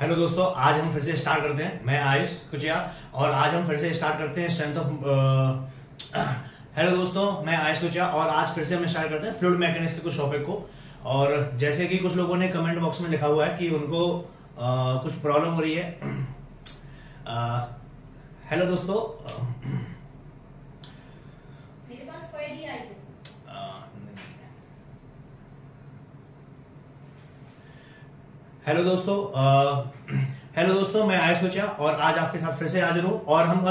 Hello दोस्तों, आज हम फिर से स्टार्ट करते हैं। मैं आयुष कुचिया और आज हम फिर से स्टार्ट करते हैं स्ट्रेंथ ऑफ हेलो दोस्तों, मैं आयुष कुचिया और आज फिर से हम स्टार्ट करते हैं फ्लूइड मैकेनिक्स के कुछ टॉपिक को। और जैसे कि कुछ लोगों ने कमेंट बॉक्स में लिखा हुआ है कि उनको कुछ प्रॉब्लम हो रही है। हेलो दोस्तों, मेरे पास क्वेरी आई है। हेलो दोस्तों, मैं आयुष कुचिया और आज आपके साथ फिर से हाजिर हूं और हम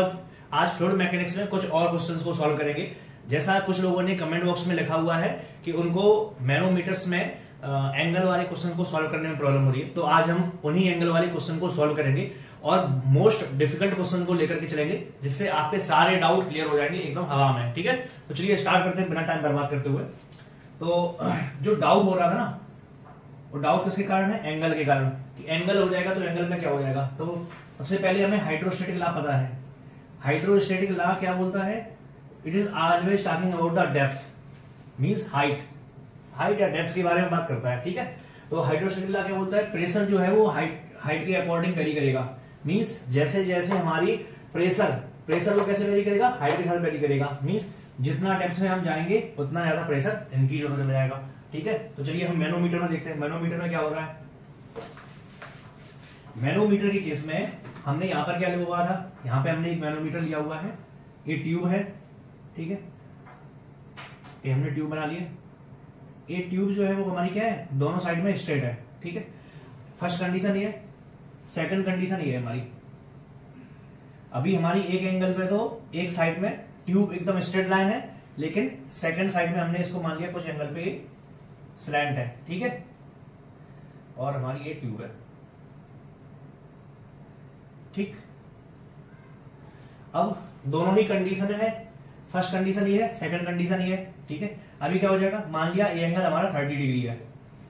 आज फ्लूइड मैकेनिक्स में कुछ और क्वेश्चंस को सॉल्व करेंगे। जैसा कुछ लोगों ने कमेंट बॉक्स में लिखा हुआ है कि उनको मैनोमीटर्स में एंगल वाले क्वेश्चन को सॉल्व करने में प्रॉब्लम हो रही है, तो आज हम उन्हीं एंगल वाले क्वेश्चन को सॉल्व करेंगे और मोस्ट डिफिकल्ट क्वेश्चन को लेकर के चलेंगे, जिससे आपके सारे डाउट क्लियर हो जाएंगे एकदम हवा में। ठीक है, तो चलिए स्टार्ट करते हैं बिना टाइम बर्बाद करते हुए। तो जो डाउट हो रहा था ना, वो डाउट किसके कारण है? एंगल के कारण। कि एंगल हो जाएगा तो एंगल में क्या हो जाएगा। तो सबसे पहले हमें हाइड्रोस्टैटिक लॉ पता है। हाइड्रोस्टैटिक लॉ क्या बोलता है? It is always talking about the depth, means height या डेप्थ के बारे में बात करता है। ठीक है, तो हाइड्रोस्टैटिक लॉ क्या बोलता है? प्रेशर जो है वो हाइट के अकॉर्डिंग वेरी करेगा। मींस जैसे जैसे हमारी प्रेशर को कैसे वेरी करेगा? हाइट के साथ वेरी करेगा। मींस जितना डेप्थ में हम जाएंगे उतना ज्यादा प्रेशर इंक्रीज होता चला जाएगा। ठीक है, तो चलिए हम मैनोमीटर में देखते हैं। मैनोमीटर में क्या हो रहा है? मैनोमीटर के केस में हमने यहां पर क्या लिया हुआ था? यहां पे हमने एक मैनोमीटर लिया हुआ है, ये ट्यूब है। ठीक है, ये हमने ट्यूब बना लिया। ये ट्यूब जो है वो हमारी क्या है? दोनों साइड में स्ट्रेट है। ठीक है, फर्स्ट कंडीशन ये है। सेकंड कंडीशन ये है हमारी, अभी हमारी एक एंगल पे तो एक साइड में ट्यूब एकदम स्ट्रेट लाइन है, लेकिन सेकंड साइड में हमने इसको मान लिया कुछ एंगल पे स्लैंट है। ठीक है, और हमारी ये ट्यूब है। ठीक, अब दोनों ही कंडीशन है। फर्स्ट कंडीशन ये है, सेकंड कंडीशन ये है। ठीक है, अभी क्या हो जाएगा? मान लिया ये एंगल हमारा 30 डिग्री है।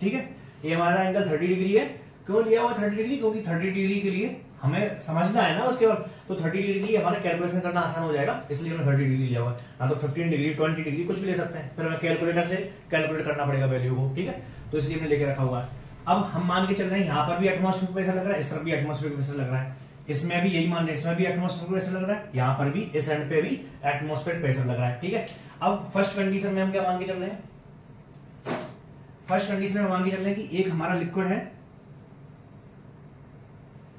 ठीक है, ये हमारा एंगल 30 डिग्री है। क्यों लिया हुआ 30 डिग्री? क्योंकि 30 डिग्री के लिए हमें समझना है ना उसके बाद, तो 30 डिग्री हमारे कैलकुलेशन करना आसान हो जाएगा, इसलिए हमने 30 डिग्री लिया हुआ है। ना तो 15 डिग्री 20 डिग्री कुछ भी ले सकते हैं, फिर हमें कैलकुलेटर से कैलकुलेट करना पड़ेगा वैल्यू को। ठीक है, तो इसलिए हमने लेके रखा हुआ है। अब हम मान के चल रहे हैं यहाँ पर भी एटमॉस्फेरिक प्रेशर लग रहा है, इस तरफ भी एटमॉस्फेरिक प्रेशर लग रहा है, इसमें भी यही मान रहे हैं, इसमें भी एटमॉस्फेरिक प्रेशर लग रहा है, यहाँ पर भी इस एंड पे भी एटमॉस्फेरिक प्रेशर लग रहा है। ठीक है, अब फर्स्ट कंडीशन में हम क्या मान के चल रहे हैं? फर्स्ट कंडीशन में मान के चल रहे हैं कि एक हमारा लिक्विड है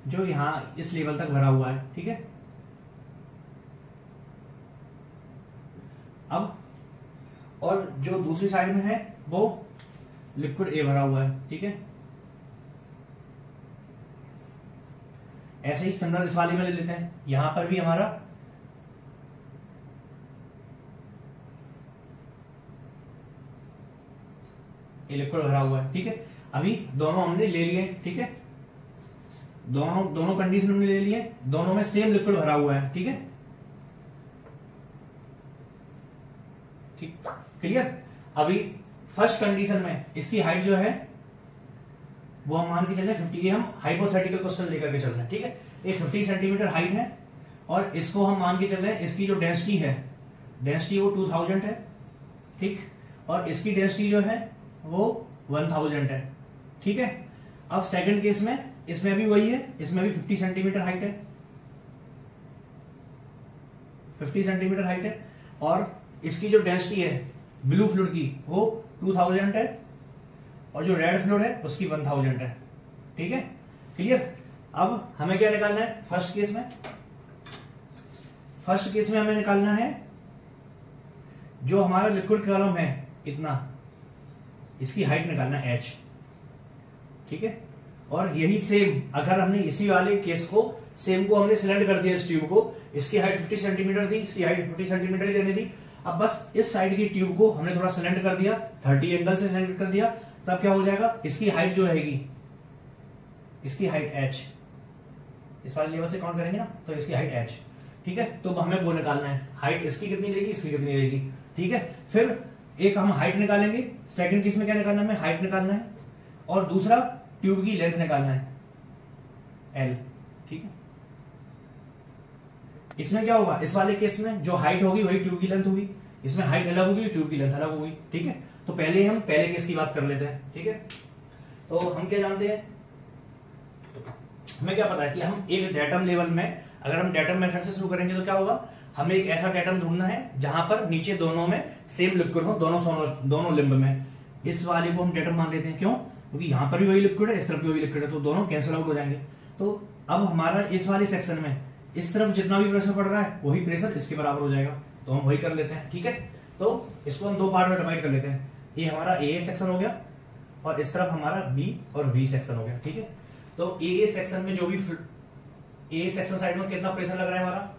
जो यहां इस लेवल तक भरा हुआ है। ठीक है, अब और जो दूसरी साइड में है वो लिक्विड ए भरा हुआ है। ठीक है, ऐसे ही सिमिलर इस वाली में ले लेते हैं। यहां पर भी हमारा ये लिक्विड भरा हुआ है। ठीक है, अभी दोनों हमने ले लिए। ठीक है, दोनों कंडीशन हमने ले लिए, दोनों में सेम लिक्विड भरा हुआ है। ठीक है, ठीक, क्लियर। अभी फर्स्ट कंडीशन में इसकी हाइट जो है वो हम मान के चल रहे हैं 50। ये हम हाइपोथेटिकल क्वेश्चन लेकर के चल रहे हैं। ठीक है, ये 50 सेंटीमीटर हाइट है और इसको हम मान के चल रहे हैं, इसकी जो डेंसिटी है, डेंसिटी वो 2000 है। ठीक, और इसकी डेंसिटी जो है वो 1000 है। ठीक है, अब सेकंड केस में इसमें भी वही है, इसमें भी 50 सेंटीमीटर हाइट है, 50 सेंटीमीटर हाइट है, और इसकी जो डेंसिटी है ब्लू फ्लूइड की वो 2000 है और जो रेड फ्लूइड है उसकी 1000 है। ठीक है, क्लियर। अब हमें क्या निकालना है? फर्स्ट केस में हमें निकालना है जो हमारा लिक्विड कॉलम है इतना, इसकी हाइट निकालना है h। ठीक है, और यही सेम अगर हमने इसी वाले केस को सेम को हमने सिलेंड कर दिया, इस ट्यूब को, इसकी हाइट 50 सेंटीमीटर थी, इसकी हाइट 50 सेंटीमीटर ही रहनी थी। अब बस इस साइड की ट्यूब को हमने थोड़ा सिलेंड कर दिया, 30 एंगल से सिलेंड कर दिया, तब क्या हो जाएगा? इसकी हाइट जो रहेगी, इसकी हाइट h, इस वाले लेवल से काउंट करेंगे ना, तो इसकी हाइट h। ठीक है, तो हमें वो निकालना है, हाइट इसकी कितनी रहेगी, इसकी कितनी रहेगी। ठीक है, फिर एक हम हाइट निकालेंगे, सेकंड केस में क्या निकालना है? हमें हाइट निकालना है, और दूसरा ट्यूब की लेंथ निकालना है L। ठीक है, इसमें क्या होगा? इस वाले केस में जो हाइट होगी वही ट्यूब की लेंथ होगी, इसमें हाइट अलग होगी, ट्यूब की लेंथ अलग होगी। ठीक है, तो पहले हम पहले केस की बात कर लेते हैं। ठीक है, तो हम क्या जानते हैं? हमें क्या पता है कि हम एक डेटम लेवल में, अगर हम डेटम मेथड से शुरू करेंगे तो क्या होगा, हमें एक ऐसा डेटम ढूंढना है जहां पर नीचे दोनों में सेम लिक्विड हो, दोनों लिम्ब में। इस वाले को हम डेटम मान लेते हैं, क्यों? क्योंकि यहाँ पर भी वही लिक्विड है, इस तरफ भी वही लिक्विड है, तो दोनों कैंसिल आउट हो जाएंगे। तो अब हमारा इस वाले सेक्शन में इस तरफ जितना भी प्रेशर पड़ रहा है वही प्रेशर इसके बराबर हो जाएगा, तो हम वही कर लेते हैं। ठीक है, तो इसको हम दो पार्ट में डिवाइड कर लेते हैं। ये हमारा ए सेक्शन हो गया और इस तरफ हमारा बी और बी सेक्शन हो गया। ठीक है, तो ए सेक्शन में जो भी ए सेक्शन साइड में कितना प्रेशर लग रहा है हमारा,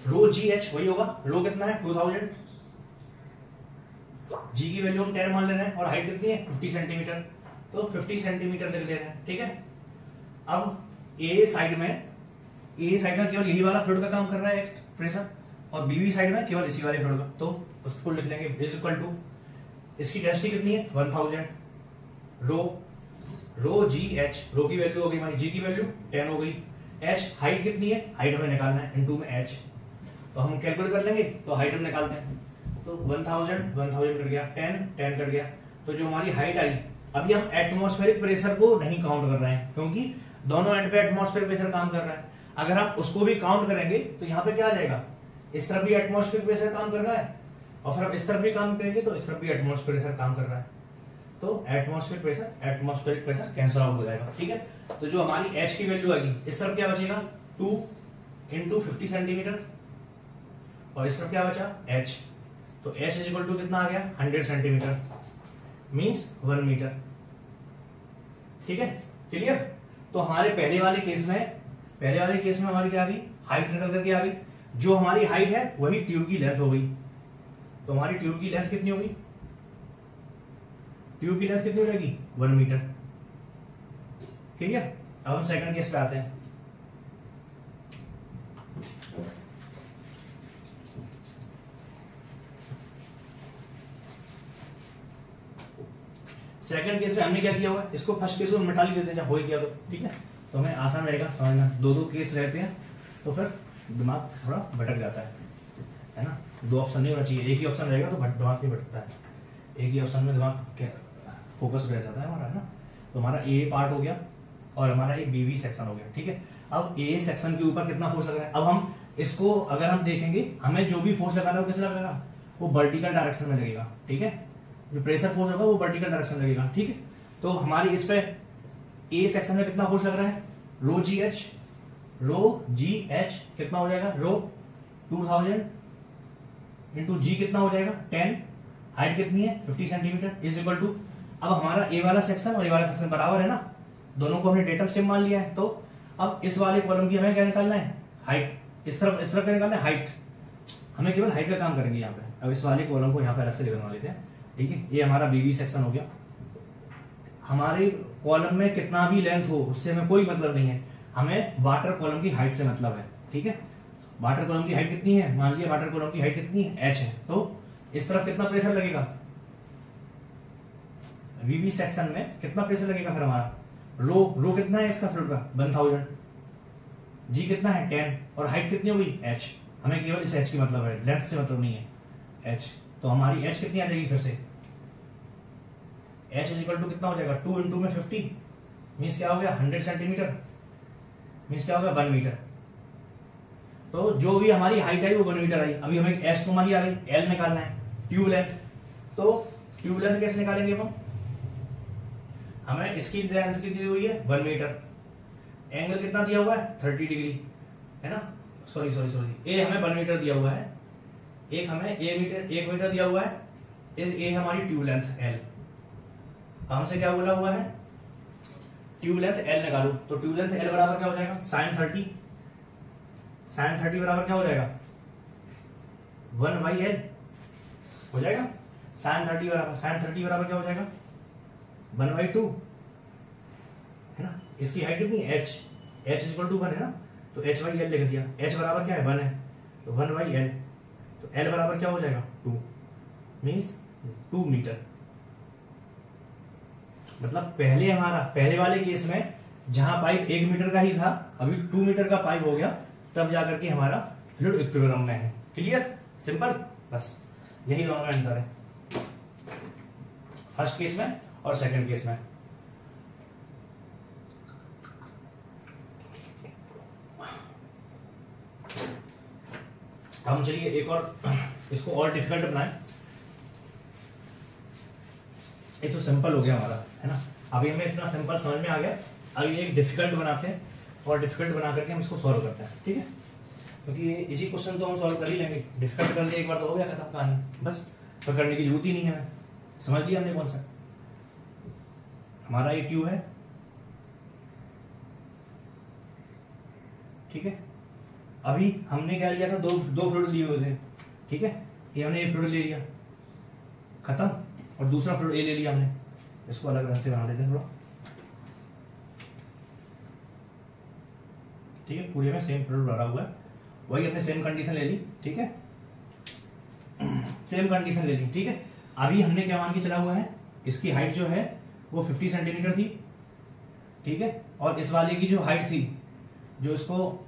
रो जी एच वही होगा। रो कितना है 2000, जी की वैल्यू हम 10 मान ले रहे हैं और हाइट कितनी है 50 सेंटीमीटर, तो 50 सेंटीमीटर लिख ले रहे हैं। ठीक है, अब ए साइड में केवल यही वाला फ्लूइड का काम कर रहा है प्रेशर, और बी साइड में केवल इसी वाले फ्लूइड का, तो उसको लिख लेंगे इज इक्वल टू, इसकी डेंसिटी कितनी है 1000 रो जी एच, रो की वैल्यू हो गई हमारी, जी की वैल्यू 10 हो गई, एच हाइट कितनी है, हाइट हमें निकालना है इनटू में एच, तो हम कैलकुलेट कर लेंगे, तो हाइट हम निकालते हैं, तो 1000 कट गया, 10 कट गया, तो जो हमारी हाइट आई, अभी हम एटमॉस्फेरिक प्रेशर को नहीं काउंट कर रहे हैं क्योंकि दोनों एंड पे एटमॉस्फेरिक प्रेशर काम कर रहा है। अगर हम उसको भी काउंट करेंगे तो यहाँ पे क्या आ जाएगा, इस तरफ भी एटमॉस्फेरिक प्रेशर काम कर रहा है और फिर हम इस तरफ भी काम करेंगे तो इस तरफ भी एटमॉस्फेरिक प्रेशर काम कर रहा है, तो एटमॉस्फेरिक प्रेशर कैंसिल आउट हो जाएगा। ठीक है, तो जो हमारी एच की वैल्यू आएगी, इस तरफ क्या बचेगा 2 इंटू 50 सेंटीमीटर और इस तरफ क्या बचा एच, तो एच इज इक्वल टू कितना आ गया 100 सेंटीमीटर मीन्स 1 मीटर। ठीक है, क्लियर। तो हमारे पहले वाले केस में हमारी क्या आ गई, हाइट निकल करके आ गई, जो हमारी हाइट है वही ट्यूब की लेंथ हो गई, तो हमारी ट्यूब की लेंथ कितनी होगी, ट्यूब की लेंथ कितनी हो जाएगी 1 मीटर। ठीक है, अब हम सेकंड केस पे आते हैं। सेकंड केस में हमने क्या किया हुआ, इसको फर्स्ट केस को मिटा ली देते हैं जब हो ही गया तो। ठीक है, तो हमें आसान रहेगा समझना, दो केस रहते हैं तो फिर दिमाग थोड़ा भटक जाता है ना। दो ऑप्शन नहीं होना चाहिए, एक ही ऑप्शन रहेगा तो दिमाग नहीं भटकता है, एक ही ऑप्शन में दिमाग फोकस रह जाता है हमारा, है ना। तो हमारा ए पार्ट हो गया और हमारा एक बीबी सेक्शन हो गया। ठीक है, अब ए सेक्शन के ऊपर कितना फोर्स लग रहा है, अब हम इसको अगर हम देखेंगे, हमें जो भी फोर्स लगाना है वो कैसे लगेगा, वो वर्टिकल डायरेक्शन में लगेगा। ठीक है, जो प्रेशर फोर्स होगा वो वर्टिकल डायरेक्शन में लगेगा। ठीक है, तो हमारी इस पे ए सेक्शन में कितना फोर्स लग रहा है, रो जी एच कितना हो जाएगा, रो 2000 इंटू जी कितना हो जाएगा 10, हाइट कितनी है 50 सेंटीमीटर इज इक्वल टू, अब हमारा ए वाला सेक्शन और ए वाला सेक्शन बराबर है ना, दोनों को हमने डेटम सेम मान लिया है, तो अब इस वाले कॉलम की हमें क्या निकालना है, हाइट, इस तरफ क्या निकालना है, हाइट, हमें केवल हाइट का काम करेंगे यहाँ पे। अब इस वाले कॉलम को यहाँ पे अलग से बना लेते हैं। ठीक है, ये हमारा बीबी सेक्शन हो गया, हमारे कॉलम में कितना भी लेंथ हो उससे हमें कोई मतलब नहीं है, हमें वाटर कॉलम की हाइट से मतलब है। ठीक है, वाटर कॉलम की हाइट कितनी है, मान लिया वाटर कॉलम की हाइट कितनी है एच है, तो इस तरफ कितना प्रेशर लगेगा, वीबी सेक्शन में कितना प्रेशर लगेगा फिर हमारा, रो कितना है इसका फ्लूइड का 1000, जी कितना है 10 और हाइट कितनी होगी एच, हमें केवल इस एच की मतलब है, लेंथ से मतलब नहीं है एच, तो हमारी एच कितनी आ जाएगी फिर से, एच इज इक्वल टू कितना हो जाएगा 2 इंटू में 50 मीन्स क्या हो गया 100 सेंटीमीटर मीन्स क्या हो गया 1 मीटर। तो जो भी हमारी हाइट आई वो 1 मीटर आई। अभी हमें एस तो हमारी आ गई, एल निकालना है, ट्यूब लेंथ, तो ट्यूब लेंथ कैसे निकालेंगे हम, हमें इसकी लेंथ कितनी दी हुई है 1 मीटर, एंगल कितना दिया हुआ है 30 डिग्री, है ना, सॉरी ए हमें 1 मीटर दिया हुआ है, एक हमें 1 मीटर दिया हुआ है, इस ए हमारी ट्यूब लेंथ एल, हमसे क्या बोला हुआ है ट्यूब लेंथ एल निकालो, तो ट्यूब लेंथ एल बराबर क्या हो जाएगा साइन 30 बराबर क्या हो जाएगा 1/L हो जाएगा, साइन 30 बराबर क्या हो जाएगा 1/2, है ना। इसकी हाइट कितनी है h इक्वल टू 1 है ना, तो h/L लिख दिया, h बराबर क्या है 1 है, तो 1/L, तो L बराबर क्या हो जाएगा 2 मीन्स 2 मीटर। मतलब पहले वाले केस में जहां पाइप 1 मीटर का ही था, अभी 2 मीटर का पाइप हो गया, तब जाकर के हमारा फ्लूइड इक्विलिब्रियम में है। क्लियर, सिंपल, बस यही दोनों का अंतर है फर्स्ट केस में और सेकंड केस में। हम चलिए एक और इसको और डिफिकल्ट बनाएं। ये तो सिंपल हो गया हमारा, है ना। अभी हमें इतना सिंपल समझ में आ गया, अभी एक डिफिकल्ट बनाते हैं और डिफिकल्ट बना करके हम इसको सॉल्व करते हैं, ठीक है। क्योंकि ये इजी क्वेश्चन तो हम सॉल्व कर ही लेंगे, डिफिकल्ट कर लिए एक बार तो हो गया खत्म कहानी, बस तो करने की जरूरत ही नहीं है। समझ लिया हमने कौन सा। हमारा ये ट्यूब है, ठीक है। अभी हमने क्या लिया था, दो फ्लूइड लिए हुए थे, ठीक है। ये हमने ये फ्लूइड ले लिया, खत्म। और दूसरा फ्लूइड ये ले लिया हमने, इसको अलग रंग से बना देते हैं थोड़ा, ठीक है। पूरे में सेम फ्लूइड भरा हुआ है, वही हमने सेम कंडीशन ले ली, ठीक है। सेम कंडीशन ले ली, ठीक है। अभी हमने क्या मान के चला हुआ है, इसकी हाइट जो है वो 50 सेंटीमीटर थी, ठीक है। और इस वाले की जो हाइट थी, जो इसको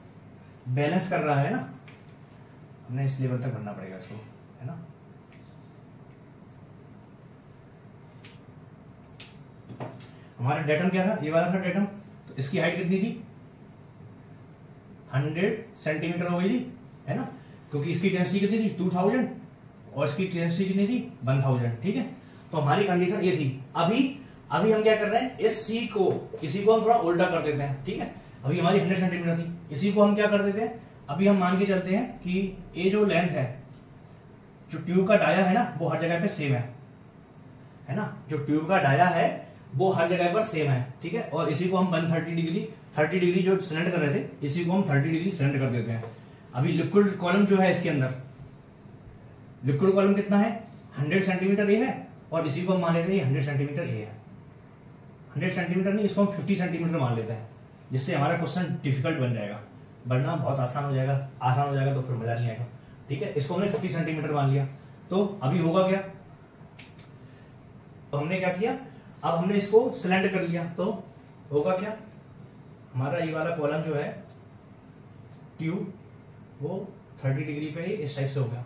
बैलेंस कर रहा है ना, हमने इस लेवल तक भरना पड़ेगा इसको, है ना। हमारा डेटम क्या था, ये वाला था डेटम, तो इसकी हाइट कितनी थी, 100 सेंटीमीटर हो गई थी, है ना। क्योंकि इसकी डेंसिटी कितनी थी, 2000, और इसकी डेंसिटी कितनी थी, 1000, ठीक है। तो हमारी कंडीशन ये थी। अभी हम क्या कर रहे हैं, इसी को हम थोड़ा उल्टा कर देते हैं, ठीक है। अभी हमारी 100 सेंटीमीटर थी, इसी को हम क्या कर देते हैं, अभी हम मान के चलते हैं कि ये जो लेंथ है, जो ट्यूब का डाया है ना, वो हर जगह पे सेम है ना। जो ट्यूब का डाया है वो हर जगह पर सेम है, ठीक है। और इसी को हम 30 डिग्री जो सिलेंड कर रहे थे, इसी को हम 30 डिग्री सिलेंड कर देते हैं। अभी लिक्विड कॉलम जो है इसके अंदर, लिक्विड कॉलम कितना है, 100 सेंटीमीटर ये है, और इसी को हम मान लेते हैं 100 सेंटीमीटर ये है। 100 सेंटीमीटर नहीं, इसको हम 50 सेंटीमीटर मान लेते हैं, जिससे हमारा क्वेश्चन डिफिकल्ट बन जाएगा, बनना बहुत आसान हो जाएगा तो फिर मजा नहीं आएगा, ठीक है। इसको हमने 50 सेंटीमीटर मान लिया, तो अभी होगा क्या, तो हमने क्या किया, अब हमने इसको सिलेंड कर लिया, तो होगा क्या, हमारा ये वाला कॉलम जो है ट्यूब, वो 30 डिग्री पे इस टाइप से हो गया।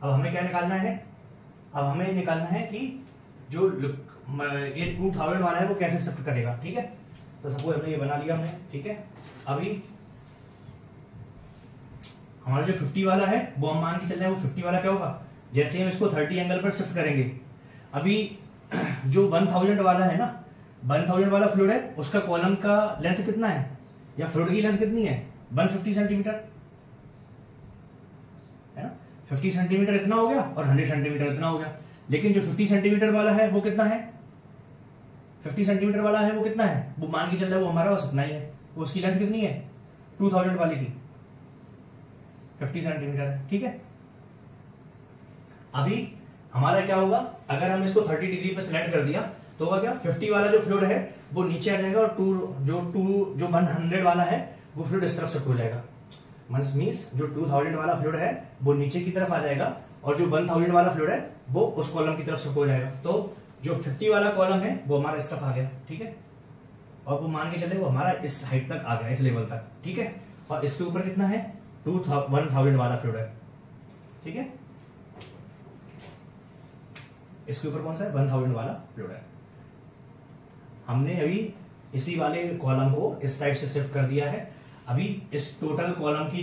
अब हमें क्या निकालना है, अब हमें निकालना है कि जो ये 2000 वाला है वो कैसे शिफ्ट करेगा, ठीक है। तो सपोज हमने ये बना लिया हमने, ठीक है। अभी हमारा जो 50 वाला है वो हम मान के चल रहे हैं, वो 50 वाला क्या होगा, जैसे हम इसको 30 एंगल पर शिफ्ट करेंगे। अभी जो 1000 वाला है ना, 1000 वाला फ्लूइड है, उसका कॉलम का लेंथ कितना है, या फ्लूइड की लेंथ कितनी है, 150 सेंटीमीटर, है ना। 50 सेंटीमीटर इतना हो गया और 100 सेंटीमीटर इतना हो गया। लेकिन जो 50 सेंटीमीटर वाला है वो कितना है, 50 सेंटीमीटर वाला है वो कितना है, वो मान के चल रहा है वो हमारा बस इतना ही है। वो उसकी लेंथ कितनी है, 2000 वाले की 50 सेंटीमीटर है, ठीक है। अभी हमारा क्या होगा, अगर हम इसको 30 डिग्री पे सिलेक्ट कर दिया तो होगा क्या, 50 वाला जो फ्लूइड है वो नीचे आ जाएगा, और जो 100 वाला है वो फ्लूइड इस तरफ शिफ्ट हो जाएगा। मींस जो 2000 वाला फ्लूइड है वो नीचे की तरफ आ जाएगा, और जो 1000 वाला फ्लूइड है वो उस कॉलम की तरफ शिफ्ट हो जाएगा। तो जो 50 वाला कॉलम है वो हमारा इस तरफ आ गया, ठीक है। और वो मान के चले वो हमारा इस हाइट तक आ गया, इस लेवल तक, ठीक है। और इसके ऊपर कितना है, 1000 वाला फ्लूइड है, ठीक है। इसके ऊपर कौन सा है, 1000 वाला फ्लूइड है। हमने अभी इसी वाले कॉलम को इस साइड से शिफ्ट कर दिया है। अभी इस टोटल कॉलम की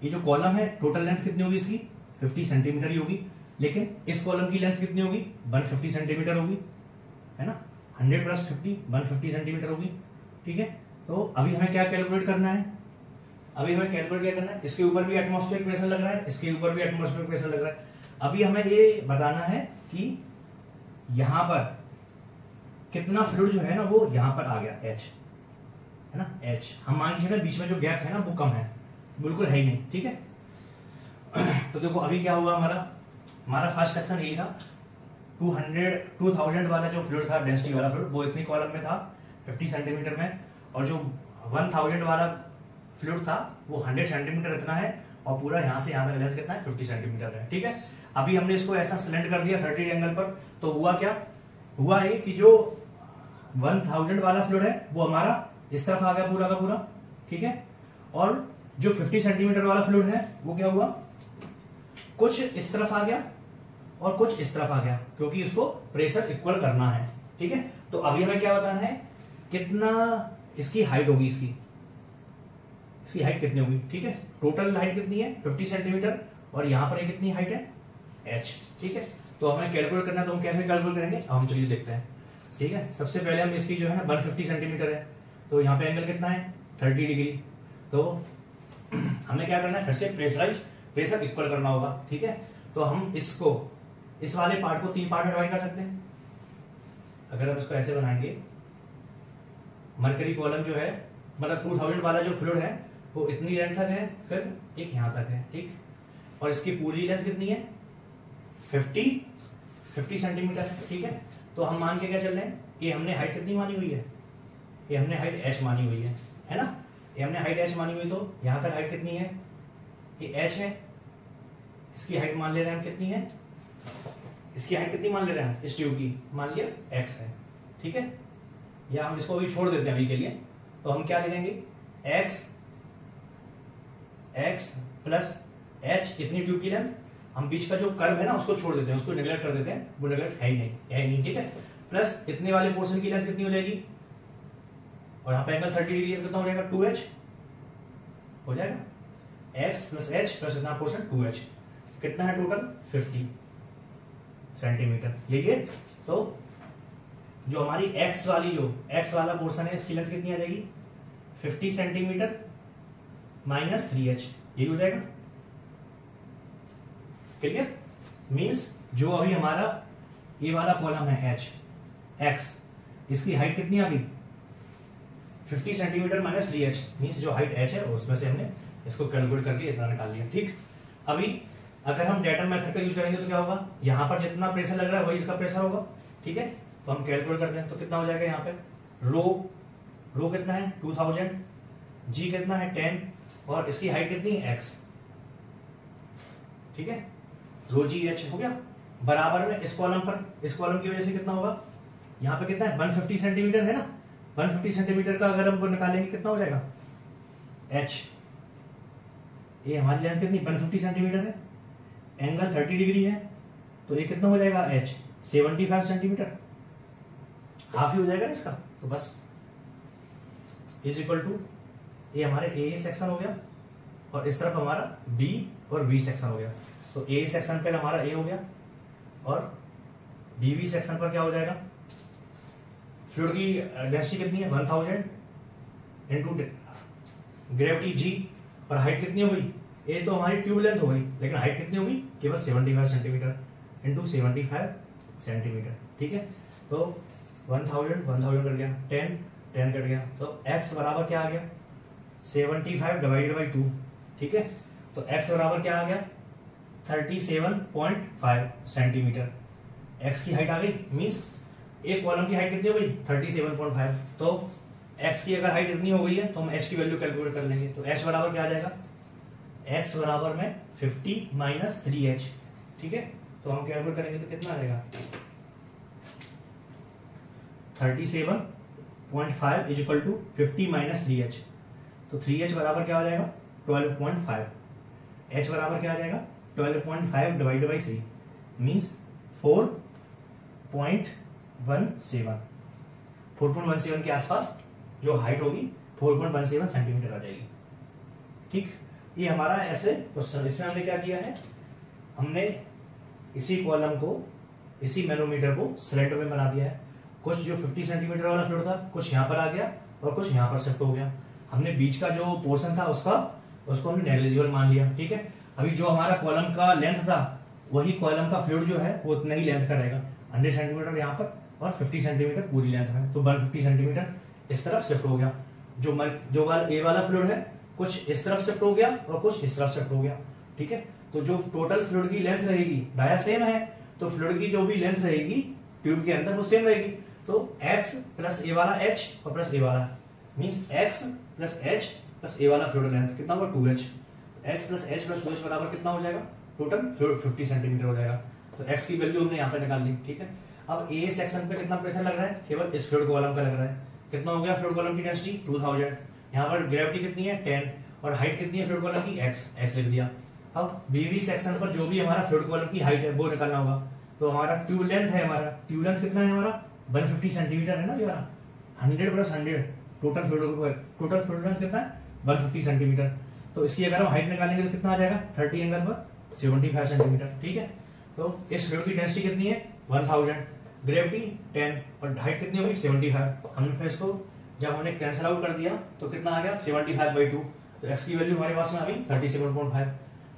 ये जो कॉलम है, टोटल लेंथ कितनी होगी इसकी, 50 सेंटीमीटर ही होगी। लेकिन इस कॉलम की लेंथ कितनी होगी, 150 सेंटीमीटर होगी, है ना। 100 + 50 150 सेंटीमीटर होगी, ठीक है। तो अभी हमें क्या कैलकुलेट करना है, इसके ऊपर भी एटमॉस्फेरिक प्रेशर लग रहा है, इसके ऊपर भी एटमॉस्फेरिक प्रेशर लग रहा है। अभी हमें ये बताना है कि यहां पर कितना फ्लूइड जो है ना वो यहां पर आ गया, H, है ना, H। हम मान के चले बीच में जो गैप है ना वो कम है, बिल्कुल है ही नहीं, ठीक है। तो देखो अभी क्या हुआ, हमारा फर्स्ट सेक्शन यही था, 2000 वाला जो फ्लूइड था, डेंसिटी वाला फ्लूइड, वो इतनी कॉलम में था 50 सेंटीमीटर में, और जो 1000 वाला फ्लूइड था वो 100 सेंटीमीटर इतना है, और पूरा यहां से यहां तक लेंथ कितना है, 50 सेंटीमीटर है, ठीक है। अभी हमने इसको ऐसा सिलेंड कर दिया 30 एंगल पर, तो हुआ क्या, हुआ ये कि जो 1000 वाला फ्लूइड है वो हमारा इस तरफ आ गया पूरा का पूरा, ठीक है। और जो 50 सेंटीमीटर वाला फ्लूइड है वो क्या हुआ, कुछ इस तरफ आ गया और कुछ इस तरफ आ गया, क्योंकि इसको प्रेशर इक्वल करना है, ठीक है। तो अभी हमें क्या बताना है कितना इसकी हाइट होगी, इसकी हाइट कितनी होगी, ठीक है। टोटल हाइट कितनी है 50 सेंटीमीटर और यहाँ पर कितनी हाइट है h, ठीक है। तो हमें कैलकुलेट करना है, तो हम कैसे कैलकुलेट करेंगे अब हम चलिए देखते हैं, ठीक है। सबसे पहले हम इसकी जो है ना 150 सेंटीमीटर है, तो यहाँ पे एंगल कितना है 30 डिग्री। तो हमें क्या करना है, फिर से प्रेशर इक्वल करना होगा, ठीक है। तो हम इसको, इस वाले पार्ट को 3 पार्ट में डिवाइड कर सकते हैं। अगर हम इसको ऐसे बनाएंगे, मरकरी कॉलम जो है मतलब 2000 वाला जो फ्लूइड है वो इतनी लेंथ तक है, फिर एक यहां तक है, ठीक। और इसकी पूरी लेंथ कितनी है 50 सेंटीमीटर, ठीक है। तो हम मान के क्या चल रहे हैं, ये हमने हाइट कितनी मानी हुई है, ये हमने हाइट h मानी हुई है ना। ये हमने हाइट h मानी हुई, तो यहां तक हाइट कितनी है, ये h है। इसकी हाइट मान ले रहे हैं हम कितनी है, इसकी हाइट कितनी मान ले रहे हैं इस ट्यूब की, मान लिया x है, ठीक है। या हम इसको अभी छोड़ देते हैं अभी के लिए। तो हम क्या लिखेंगे, x प्लस h इतनी ट्यूब की लेंथ, हम बीच का जो कर्व है ना उसको छोड़ देते हैं, उसको नेग्लेक्ट कर देते हैं, वो नेग्लेक्ट है ही नहीं, ठीक है। प्लस इतने वाले पोर्शन की लेंथ कितनी हो जाएगी, और यहाँ पे एंगल 30 डिग्री कितना हो जाएगा 2h हो जाएगा, x प्लस h प्लस इतना पोर्शन 2h, कितना है टोटल 50 सेंटीमीटर। लिखिए, तो जो हमारी x वाला पोर्शन है इसकी लेंथ कितनी आ जाएगी 50 सेंटीमीटर माइनस 3h, यही हो जाएगा, क्लियर। मींस जो अभी हमारा ये वाला कॉलम है x, इसकी हाइट कितनी आ गई 50 सेंटीमीटर माइनस 3h, मींस जो हाइट h है उसमें से हमने इसको कैलकुलेट करके इतना निकाल लिया, ठीक। अभी अगर हम डेटम मेथड का यूज करेंगे तो क्या होगा, यहां पर जितना प्रेशर लग रहा है वही इसका प्रेशर होगा, ठीक है। तो हम कैलकुलेट करते हैं, तो कितना हो जाएगा यहाँ पे रो कितना है 2000, g कितना है 10 और इसकी हाइट कितनी है x, ठीक है। रो जी एच हो गया, बराबर में इस कॉलम की वजह से कितना होगा, यहाँ पे कितना है 150 सेंटीमीटर है ना, 150 सेंटीमीटर का अगर हम निकालेंगे कितना हो जाएगा h, ये हमारी लेंथ कितनी 150 सेंटीमीटर है, एंगल 30 डिग्री है, तो ये कितना हो जाएगा h 75 सेंटीमीटर, हाफ ही हो जाएगा ना इसका। तो बस इज इक्वल टू, ये हमारे ए सेक्शन हो गया और इस तरफ हमारा बी और बी सेक्शन हो गया। तो ए सेक्शन पर हमारा ए हो गया और बी सेक्शन पर क्या हो जाएगा, फ्लूइड की डेंसिटी कितनी है 1000 इंटू ग्रेविटी जी, और हाइट कितनी हो गई, ए तो हमारी ट्यूब लेंथ हो गई, लेकिन हाइट कितनी होगी केवल 75 सेंटीमीटर इंटू 75 सेंटीमीटर, ठीक है। तो 1000 कट गया, 10 कट गया, तो x बराबर क्या आ गया 75 डिवाइडेड बाई 2, ठीक है। तो x बराबर क्या आ गया 37.5 सेंटीमीटर, x की हाइट आ गई, मींस एक कॉलम की हाइट कितनी हो गई 37.5। तो x की अगर हाइट इतनी हो गई है तो हम h की वैल्यू कैलकुलेट कर लेंगे। तो h बराबर क्या आ जाएगा, x बराबर में 50 माइनस 3h, ठीक है। तो हम कैलकुलेट करेंगे तो कितना आ जाएगा 37.5 is equal to 50 minus 3h। तो 3h बराबर क्या हो जाएगा 12.5, h बराबर क्या आ जाएगा 12.5 डिवाइडेड बाई 3 मीन्स 4.17 के आसपास जो हाइट होगी 4.17 सेंटीमीटर आ जाएगी, ठीक। ये हमारा ऐसे क्वेश्चन, इसमें हमने क्या किया है, हमने इसी कॉलम को, इसी मैनोमीटर को सिलेंडर में बना दिया है। कुछ जो 50 सेंटीमीटर वाला फ्लूइड था कुछ यहाँ पर आ गया और कुछ यहाँ पर शिफ्ट हो गया। हमने बीच का जो पोर्शन था उसको हमने नेग्लिजिबल मान लिया, ठीक है। अभी जो हमारा कॉलम का लेंथ था वही कॉलम का फ्लूइड जो है वो उतना ही लेंथ का रहेगा, 100 सेंटीमीटर यहाँ पर और 50 सेंटीमीटर पूरी लेंथ में। तो 150 सेंटीमीटर इस तरफ शिफ्ट हो गया। जो ए वाला फ्लूइड है कुछ इस तरफ शिफ्ट हो गया और कुछ इस तरफ शिफ्ट हो गया, ठीक है। तो जो टोटल फ्लूइड की लेंथ रहेगी डाया सेम है, तो फ्लूइड की जो भी लेंथ रहेगी ट्यूब के अंदर वो सेम रहेगी। तो x प्लस ए वाला h और प्लस ए वाला means x plus h plus A वाला फ्लूइड लेंथ कितना होगा 2h। x plus h plus 2h बराबर कितना हो जाएगा टोटल 50 सेंटीमीटर हो जाएगा। तो x की वैल्यू हमने यहाँ पे निकाल ली, ठीक है। अब ए सेक्शन पे कितना प्रेशर लग रहा है, केवल इस फ्लूइड कॉलम का लग रहा है। कितना हो गया फ्लूइड कॉलम की डेंसिटी 2000, यहाँ पर ग्रेविटी कितनी है 10 और हाइट कितनी है फ्लूइड कॉलम की x लिख दिया। अब बीवी सेक्शन पर जो भी हमारा फ्लूइड कॉलम की हाइट है वो निकालना होगा। तो हमारा ट्यूब लेंथ है, हमारा ट्यूब लेंथ कितना है हमारा 150 सेंटीमीटर है ना, ये वाला 100 + 100 टोटल फ्लूइड कितना है 150 सेंटीमीटर। तो इसकी अगर हम हाइट निकालेंगे तो कितना आ जाएगा 30 एंगल पर 75 सेंटीमीटर। ठीक है, तो इस फ्लूइड की डेंसिटी कितनी है 1000, ग्रेविटी 10 और हाइट कितनी होगी 75। हमने फिर इसको जब हमने कैंसिल आउट कर दिया तो कितना आ गया 75/2। तो x की वैल्यू हमारे पास में आ गई 37.5।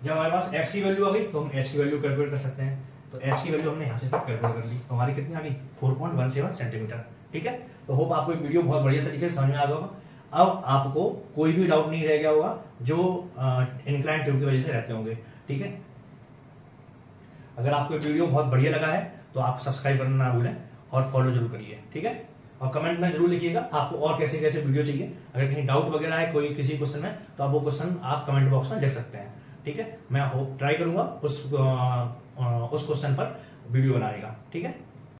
जब हमारे पास x की वैल्यू आ गई तो हम h की वैल्यू कैलकुलेट कर सकते हैं। तो h की वैल्यू हमने यहाँ से कैलकुलेट कर ली, तो हमारी कितनी आ गई 4.17 सेंटीमीटर। ठीक है, तो होप आपको ये वीडियो बहुत बढ़िया तरीके से समझ में आ गया होगा। अब आपको कोई भी डाउट नहीं रह गया होगा जो इंक्लाइन ट्यूब की वजह से रहते होंगे। ठीक है, अगर आपको ये वीडियो बहुत बढ़िया लगा है तो आप सब्सक्राइब करना ना भूलें और फॉलो जरूर करिए। ठीक है, और कमेंट में जरूर लिखिएगा आपको और कैसे कैसे वीडियो चाहिए। अगर कहीं डाउट वगैरह है कोई किसी क्वेश्चन में तो आप वो क्वेश्चन आप कमेंट बॉक्स में लिख सकते हैं। ठीक है, मैं होप ट्राई करूंगा उस क्वेश्चन पर वीडियो बनाने का। ठीक है।